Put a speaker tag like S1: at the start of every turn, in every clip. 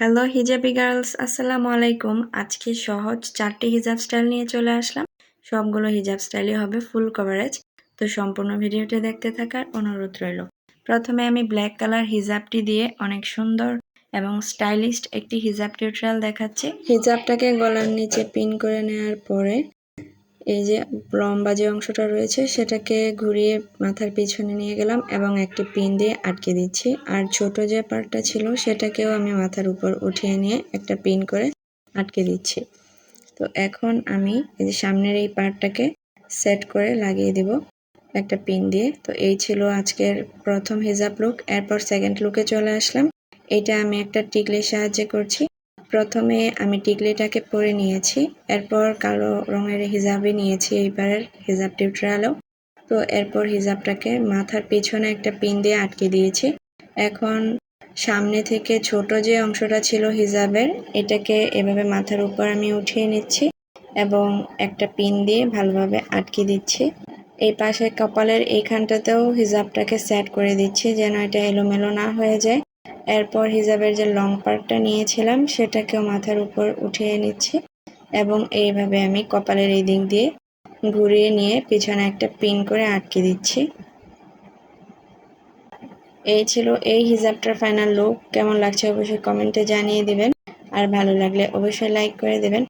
S1: Hello hijabi girls, আসসালামু আলাইকুম। আজকে সহজ 4টি হিজাব স্টাইল নিয়ে চলে আসলাম। সবগুলো হিজাব স্টাইলই হবে ফুল কভারেজ। তো সম্পূর্ণ ভিডিওটি দেখতে থাকার অনুরোধ রইল। প্রথমে আমি ব্ল্যাক কালার হিজাবটি দিয়ে অনেক সুন্দর এবং স্টাইলিস্ট একটি হিজাব টিউটোরিয়াল দেখাচ্ছি। হিজাবটাকে গলার নিচে পিন করে নেওয়ার পরে এই যে লম্বা যে অংশটা রয়েছে সেটাকে ঘুরিয়ে মাথার পিছনে নিয়ে গেলাম এবং একটি পিন দিয়ে আটকে দিচ্ছি। আর ছোট যে পার্টটা ছিল সেটাকেও আমি মাথার উপর উঠিয়ে নিয়ে একটা পিন করে আটকে দিচ্ছি। তো এখন আমি এই যে সামনের এই পার্টটাকে সেট করে লাগিয়ে দিব একটা পিন দিয়ে। তো এই ছিল আজকের প্রথম হিজাব লুক। এরপর সেকেন্ড লুকে চলে আসলাম। এটা আমি একটা টিকলির সাহায্যে করছি। প্রথমে আমি টিকলিটাকে পরে নিয়েছি, এরপর কালো রঙের হিজাবই নিয়েছি এইবারের হিজাব টিউটোরিয়ালেও। তো এরপর হিজাবটাকে মাথার পিছনে একটা পিন দিয়ে আটকে দিয়েছি। এখন সামনে থেকে ছোট যে অংশটা ছিল হিজাবের, এটাকে এভাবে মাথার উপর আমি উঠিয়ে নিচ্ছি এবং একটা পিন দিয়ে ভালোভাবে আটকে দিচ্ছি। এই পাশে কপালের এইখানটাতেও হিজাবটাকে সেট করে দিচ্ছি যেন এটা এলোমেলো না হয়ে যায়। এরপর হিজাবের যে লং পার্টটা নিয়েছিলাম সেটাকেও মাথার উপর উঠিয়ে নিচ্ছি এবং এইভাবে আমি কপালের এই দিক দিয়ে ঘুরিয়ে নিয়ে পিছনে একটা পিন করে আটকে দিচ্ছি। এই ছিল এই হিজাবটার ফাইনাল লুক। কেমন লাগছে অবশ্যই কমেন্টে জানিয়ে দিবেন, আর ভালো লাগলে অবশ্যই লাইক করে দেবেন।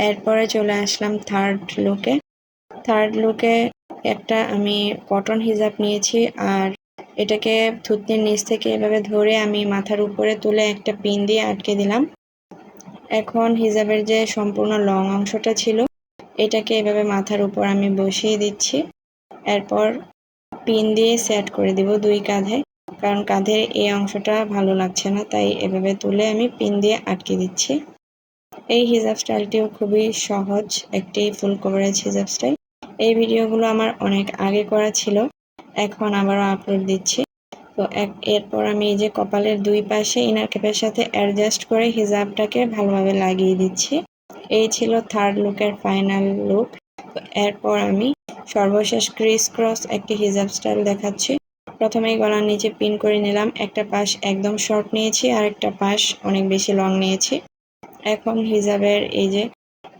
S1: এরপরে চলে আসলাম থার্ড লুকে একটা আমি কটন হিজাব নিয়েছি, আর এটাকে থুতনির নিচ থেকে এভাবে ধরে আমি মাথার উপরে তুলে একটা পিন দিয়ে আটকে দিলাম। এখন হিজাবের যে সম্পূর্ণ লং অংশটা ছিল এটাকে এভাবে মাথার উপর আমি বসিয়ে দিচ্ছি। এরপর পিন দিয়ে সেট করে দিব দুই কাঁধে, কারণ কাঁধের এই অংশটা ভালো লাগছে না, তাই এভাবে তুলে আমি পিন দিয়ে আটকে দিচ্ছি। এই হিজাব স্টাইলটিও খুবই সহজ একটি ফুল কভারেজ হিজাব স্টাইল। এই ভিডিওগুলো আমার অনেক আগে করা ছিল, এখন আবারও আপলোড দিচ্ছি। তো এরপর আমি এই যে কপালের দুই পাশে ইনার ক্যাপের সাথে অ্যাডজাস্ট করে হিজাবটাকে ভালোভাবে লাগিয়ে দিচ্ছি। এই ছিল থার্ড লুকের ফাইনাল লুক। তো এরপর আমি সর্বশেষ ক্রিস ক্রস একটি হিজাব স্টাইল দেখাচ্ছি। প্রথমেই গলার নিচে পিন করে নিলাম, একটা পাশ একদম শর্ট নিয়েছি আর একটা পাশ অনেক বেশি লং নিয়েছি। এখন হিজাবের এই যে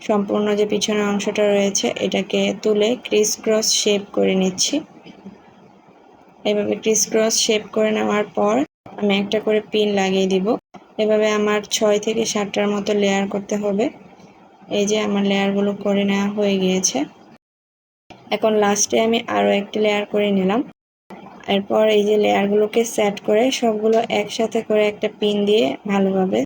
S1: সম্পূর্ণ যে পিছনের অংশটা রয়েছে এটাকে তুলে ক্রিস ক্রস শেপ করে নিচ্ছি। এভাবে ক্রিস ক্রস শেপ করে নেওয়ার পর আমি একটা করে পিন লাগিয়ে দিব। এভাবে আমার 6 থেকে 7টার মতো লেয়ার করতে হবে। এই যে আমার লেয়ারগুলো করে নেওয়া হয়ে গিয়েছে। এখন লাস্টে আমি আরও একটি লেয়ার করে নিলাম। এরপর এই যে লেয়ারগুলোকে সেট করে সবগুলো একসাথে করে একটা পিন দিয়ে ভালোভাবে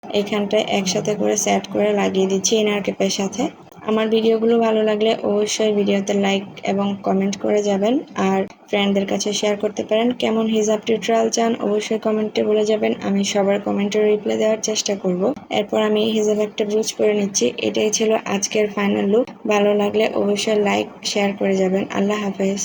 S1: এইখানটায় একসাথে করে সেট করে লাগিয়ে দিচ্ছি ইনার ক্যাপের সাথে। আমার ভিডিওগুলো ভালো লাগলে অবশ্যই ভিডিওতে লাইক এবং কমেন্ট করে যাবেন, আর ফ্রেন্ডদের কাছে শেয়ার করতে পারেন। কেমন হিজাব টিউটোরিয়াল চান অবশ্যই কমেন্টে বলে যাবেন, আমি সবার কমেন্টের রিপ্লাই দেওয়ার চেষ্টা করব। এরপর আমি হিজাব একটা ব্রুচ করে নিচ্ছি। এটাই ছিল আজকের ফাইনাল লুক। ভালো লাগলে অবশ্যই লাইক শেয়ার করে যাবেন। আল্লাহ হাফেজ।